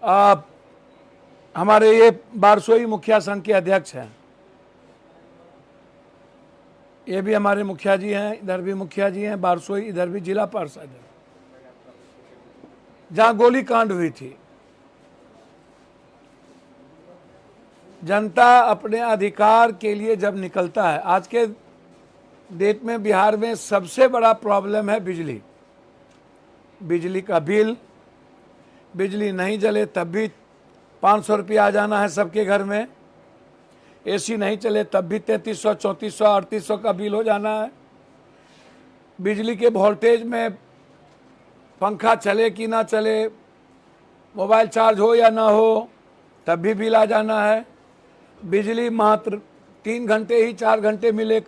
हमारे ये बारसोई मुखिया संघ के अध्यक्ष हैं, ये भी हमारे मुखिया जी हैं, इधर भी मुखिया जी हैं बारसोई, इधर भी जिला पार्षद है, जहां गोली कांड हुई थी। जनता अपने अधिकार के लिए जब निकलता है, आज के डेट में बिहार में सबसे बड़ा प्रॉब्लम है बिजली, बिजली का बिल, बिजली नहीं जले तब भी 500 रुपया आ जाना है सबके घर में, एसी नहीं चले तब भी 3300, 3400, 3800 का बिल हो जाना है। बिजली के वोल्टेज में पंखा चले कि ना चले, मोबाइल चार्ज हो या ना हो तब भी बिल आ जाना है। बिजली मात्र 3 घंटे ही 4 घंटे मिले,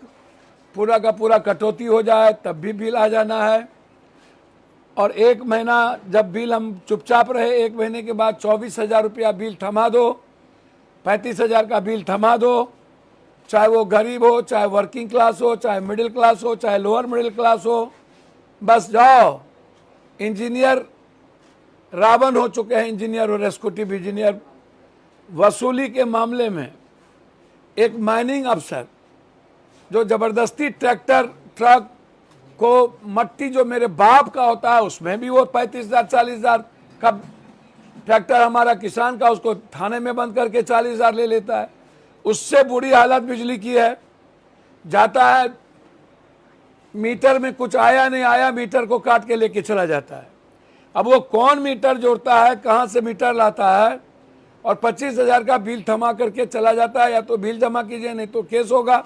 पूरा का पूरा कटौती हो जाए तब भी बिल आ जाना है। और 1 महीना जब बिल हम चुपचाप रहे, 1 महीने के बाद 24,000 रुपया बिल थमा दो, 35,000 का बिल थमा दो, चाहे वो गरीब हो, चाहे वर्किंग क्लास हो, चाहे मिडिल क्लास हो, चाहे लोअर मिडिल क्लास हो, बस जाओ। इंजीनियर रावण हो चुके हैं, इंजीनियर और एग्जीक्यूटिव इंजीनियर। वसूली के मामले में एक माइनिंग अफसर जो जबरदस्ती ट्रैक्टर ट्रक को, मट्टी जो मेरे बाप का होता है उसमें भी वो 35,000 40,000 का ट्रैक्टर हमारा किसान का, उसको थाने में बंद करके 40,000 ले लेता है। उससे बुरी हालत बिजली की है। जाता है मीटर में कुछ आया नहीं आया, मीटर को काट के लेके चला जाता है। अब वो कौन मीटर जोड़ता है, कहाँ से मीटर लाता है, और 25,000 का बिल थमा करके चला जाता है। या तो बिल जमा कीजिए, नहीं तो केस होगा,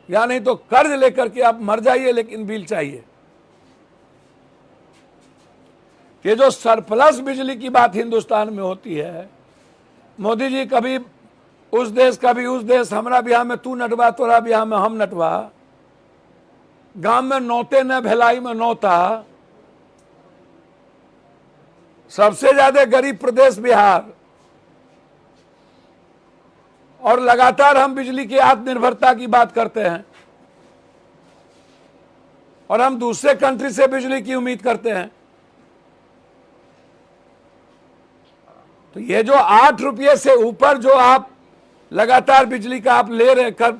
या नहीं तो कर्ज लेकर के आप मर जाइए, लेकिन बिल चाहिए। ये जो सरप्लस बिजली की बात हिंदुस्तान में होती है, मोदी जी कभी उस देश कभी उस देश, हमारा बिहार में तू नटवा, तोरा बिहार में हम नटवा, गांव में नौते न भिलाई में नौता। सबसे ज्यादा गरीब प्रदेश बिहार, और लगातार हम बिजली की आत्मनिर्भरता की बात करते हैं, और हम दूसरे कंट्री से बिजली की उम्मीद करते हैं। तो ये जो 8 रुपये से ऊपर जो आप लगातार बिजली का आप ले रहे कर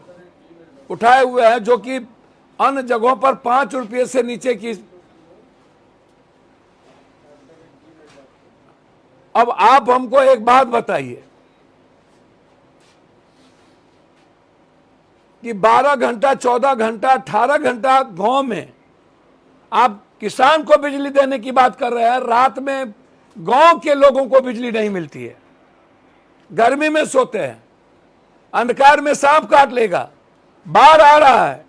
उठाए हुए हैं, जो कि अन्य जगहों पर 5 रुपये से नीचे की। अब आप हमको एक बात बताइए कि 12 घंटा, 14 घंटा, 18 घंटा गांव में आप किसान को बिजली देने की बात कर रहे हैं, रात में गांव के लोगों को बिजली नहीं मिलती है। गर्मी में सोते हैं, अंधकार में सांप काट लेगा, बाढ़ आ रहा है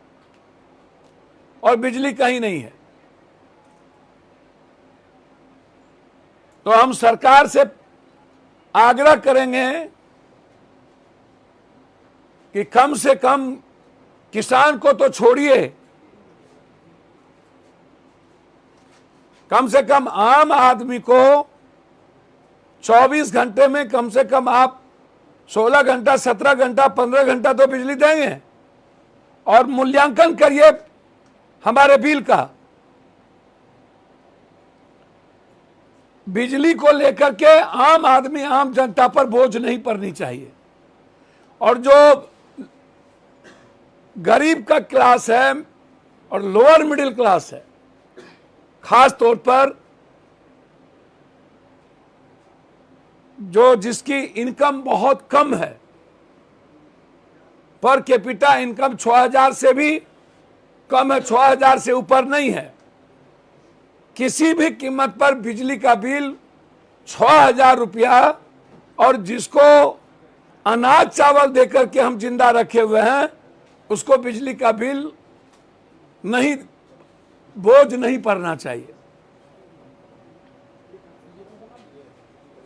और बिजली कहीं नहीं है। तो हम सरकार से आग्रह करेंगे कि कम से कम किसान को तो छोड़िए, कम से कम आम आदमी को 24 घंटे में कम से कम आप 16 घंटा, 17 घंटा, 15 घंटा तो बिजली देंगे। और मूल्यांकन करिए हमारे बिल का। बिजली को लेकर के आम आदमी, आम जनता पर बोझ नहीं पड़नी चाहिए। और जो गरीब का क्लास है और लोअर मिडिल क्लास है, खास तौर पर जो जिसकी इनकम बहुत कम है, पर कैपिटा इनकम 6,000 से भी कम है, 6,000 से ऊपर नहीं है, किसी भी कीमत पर बिजली का बिल 6,000 रुपया, और जिसको अनाज चावल देकर के हम जिंदा रखे हुए हैं, उसको बिजली का बिल नहीं, बोझ नहीं पड़ना चाहिए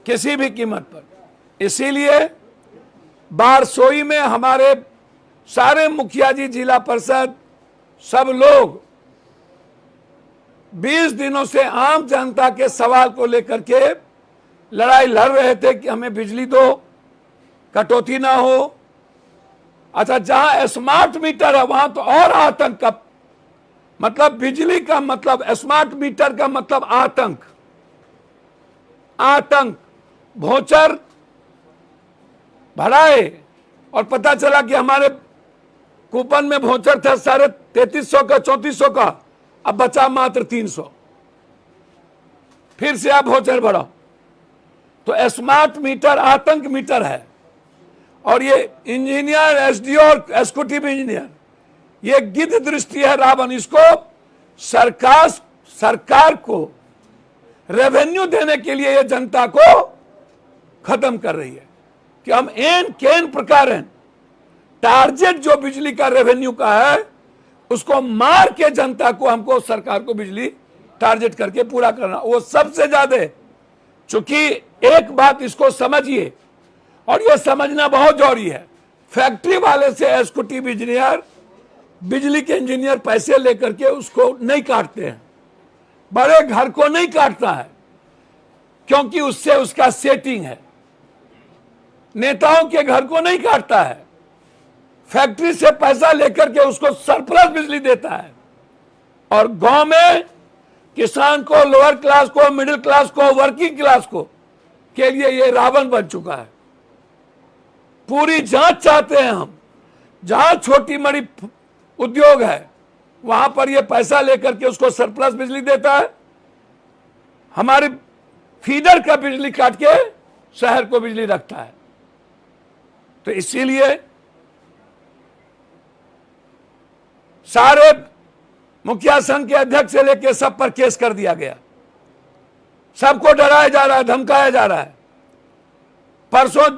किसी भी कीमत पर। इसीलिए बारसोई में हमारे सारे मुखिया जी, जिला परिषद, सब लोग 20 दिनों से आम जनता के सवाल को लेकर के लड़ाई लड़ रहे थे कि हमें बिजली दो, कटौती ना हो। अच्छा, जहां स्मार्ट मीटर है वहां तो और आतंक का मतलब, बिजली का मतलब, स्मार्ट मीटर का मतलब आतंक। आतंक वोचर भराए और पता चला कि हमारे कूपन में वोचर था 3350 का 3400 का, अब बचा मात्र 300। फिर से आप वोचर भराओ। तो स्मार्ट मीटर आतंक मीटर है। और ये इंजीनियर, एसडीओ और एग्जीक्यूटिव इंजीनियर, ये गिद्ध दृष्टि है, रावण। इसको सरकार को रेवेन्यू देने के लिए ये जनता को खत्म कर रही है कि हम केन प्रकार टारगेट जो बिजली का रेवेन्यू का है उसको मार के जनता को, हमको सरकार को बिजली टारगेट करके पूरा करना, वो सबसे ज्यादा। चूंकि एक बात इसको समझिए, और ये समझना बहुत जरूरी है, फैक्ट्री वाले से एग्जीक्यूटिव इंजीनियर, बिजली के इंजीनियर पैसे लेकर के उसको नहीं काटते हैं, बड़े घर को नहीं काटता है, क्योंकि उससे उसका सेटिंग है। नेताओं के घर को नहीं काटता है, फैक्ट्री से पैसा लेकर के उसको सरप्लस बिजली देता है। और गांव में किसान को, लोअर क्लास को, मिडिल क्लास को, वर्किंग क्लास को के लिए ये रावण बन चुका है। पूरी जांच चाहते हैं हम, जहां छोटी बड़ी उद्योग है वहां पर ये पैसा लेकर के उसको सरप्लस बिजली देता है, हमारे फीडर का बिजली काट के शहर को बिजली रखता है। तो इसीलिए सारे मुखिया संघ के अध्यक्ष से लेकर सब पर केस कर दिया गया, सबको डराया जा रहा है, धमकाया जा रहा है। परसों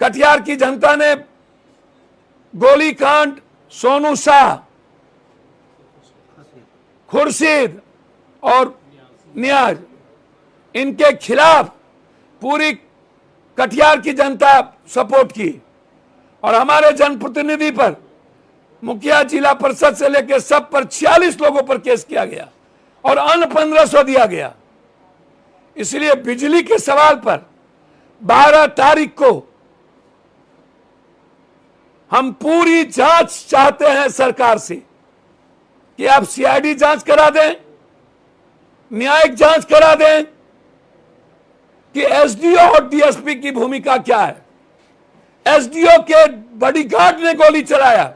कटिहार की जनता ने गोलीकांड, सोनू शाह, खुर्शीद और नियाज, इनके खिलाफ पूरी कटिहार की जनता सपोर्ट की। और हमारे जनप्रतिनिधि पर, मुखिया, जिला परिषद से लेकर सब पर 46 लोगों पर केस किया गया और अन्य 1500 दिया गया। इसलिए बिजली के सवाल पर 12 तारीख को हम पूरी जांच चाहते हैं सरकार से कि आप सीआईडी जांच करा दें, न्यायिक जांच करा दें कि एसडीओ और डीएसपी की भूमिका क्या है। एसडीओ के बॉडीगार्ड ने गोली चलाया,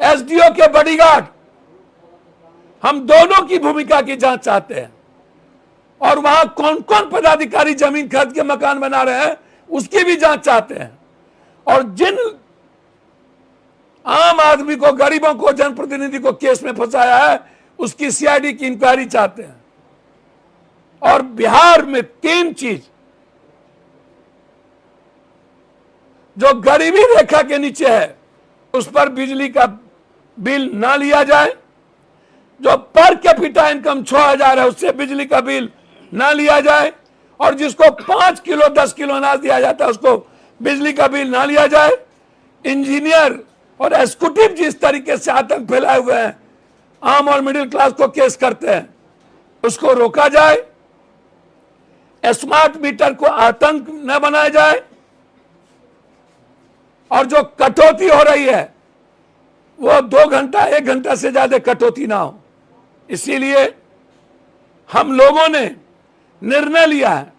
एसडीओ के बॉडीगार्ड, हम दोनों की भूमिका की जांच चाहते हैं। और वहां कौन कौन पदाधिकारी जमीन खरीद के मकान बना रहे हैं उसकी भी जांच चाहते हैं। और जिन आम आदमी को, गरीबों को, जनप्रतिनिधि को केस में फंसाया है उसकी सीआईडी की इंक्वायरी चाहते हैं। और बिहार में 3 चीज जो गरीबी रेखा के नीचे है उस पर बिजली का बिल ना लिया जाए, जो पर कैपिटा इनकम 6000 है उससे बिजली का बिल ना लिया जाए, और जिसको 5 किलो 10 किलो अनाज दिया जाता है उसको बिजली का बिल ना लिया जाए। इंजीनियर और एग्जीक्यूटिव जिस तरीके से आतंक फैलाए हुए हैं, आम और मिडिल क्लास को केस करते हैं, उसको रोका जाए। स्मार्ट मीटर को आतंक न बनाया जाए, और जो कटौती हो रही है वो 2 घंटा 1 घंटा से ज्यादा कटौती ना हो। इसीलिए हम लोगों ने निर्णय लिया है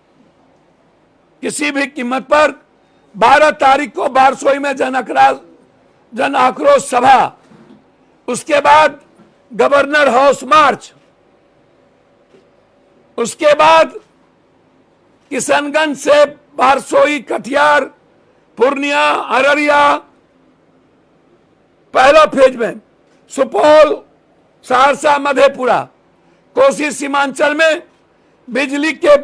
किसी भी कीमत पर 12 तारीख को बारसोई में जन आक्रोश सभा, उसके बाद गवर्नर हाउस मार्च, उसके बाद किशनगंज से बारसोई, कटिहार, पूर्णिया, अररिया, पहला फेज में सुपौल, सहरसा, मधेपुरा, कोसी सीमांचल में बिजली के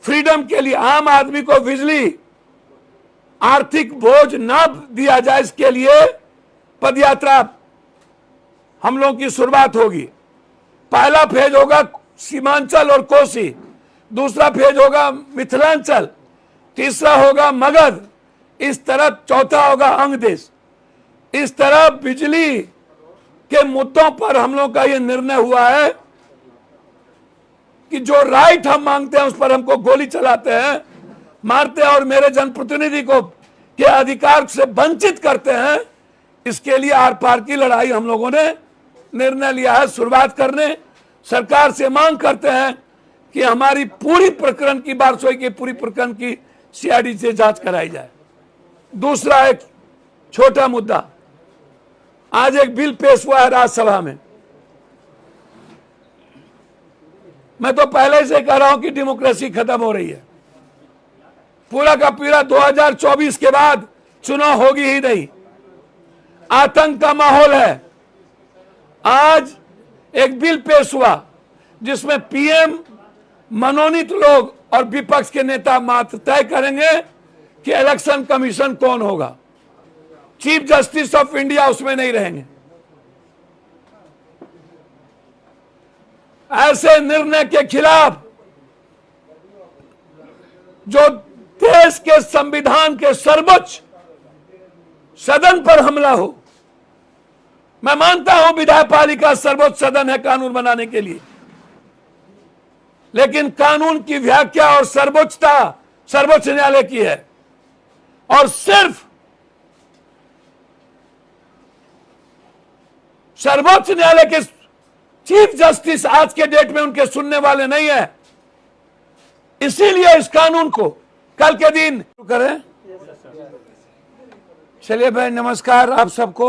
फ्रीडम के लिए, आम आदमी को बिजली आर्थिक बोझ ना दिया जाए, इसके लिए पदयात्रा हम लोगों की शुरुआत होगी। पहला फेज होगा सीमांचल और कोसी, दूसरा फेज होगा मिथिलांचल, तीसरा होगा मगध, इस तरह चौथा होगा अंग देश। इस तरह बिजली के मुद्दों पर हम लोगों का यह निर्णय हुआ है कि जो राइट हम मांगते हैं उस पर हमको गोली चलाते हैं, मारते हैं और मेरे जनप्रतिनिधि को के अधिकार से वंचित करते हैं। इसके लिए आर पार की लड़ाई हम लोगों ने निर्णय लिया है शुरुआत करने। सरकार से मांग करते हैं कि हमारी पूरी प्रकरण की, बारसोई की पूरी प्रकरण की सीआईडी से जांच कराई जाए। दूसरा एक छोटा मुद्दा, आज एक बिल पेश हुआ है राज्यसभा में। मैं तो पहले से कह रहा हूं कि डेमोक्रेसी खत्म हो रही है। पूरा का पूरा 2024 के बाद चुनाव होगी ही नहीं, आतंक का माहौल है। आज एक बिल पेश हुआ जिसमें पीएम, मनोनीत लोग और विपक्ष के नेता मात्र तय करेंगे कि इलेक्शन कमीशन कौन होगा। चीफ जस्टिस ऑफ इंडिया उसमें नहीं रहेंगे। ऐसे निर्णय के खिलाफ जो देश के संविधान के सर्वोच्च सदन पर हमला हो। मैं मानता हूं विधायपालिका सर्वोच्च सदन है कानून बनाने के लिए, लेकिन कानून की व्याख्या और सर्वोच्चता सर्वोच्च न्यायालय की है। और सिर्फ सर्वोच्च न्यायालय के चीफ जस्टिस आज के डेट में उनके सुनने वाले नहीं है। इसीलिए इस कानून को कल के दिन करें। चलिए भाई, नमस्कार आप सबको।